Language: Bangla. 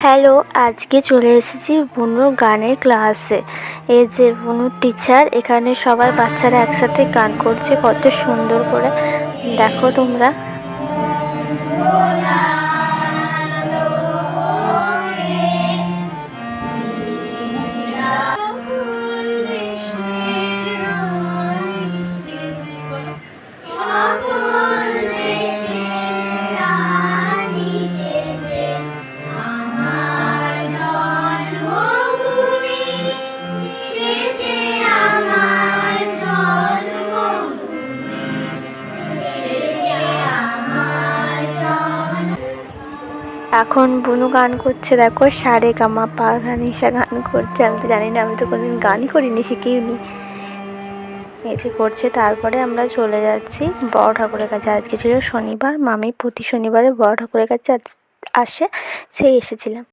হ্যালো, আজকে চলে এসেছি বুনুর গানের ক্লাসে। এই যে বুনুর টিচার, এখানে সবাই বাচ্চারা একসাথে গান করছে কত সুন্দর করে, দেখো তোমরা। এখন বুনু গান করছে, দেখো সারে গামা পা ধা নিশা গান করছে। আমি তো জানি না, আমি তো কোনোদিন গানই করিনি, শিখিনি। এই যে করছে। তারপরে আমরা চলে যাচ্ছি বড় ঠাকুরের কাছে। আজকে ছিল শনিবার, মামি প্রতি শনিবারে বড় ঠাকুরের কাছে আসে, সেই এসেছিলাম।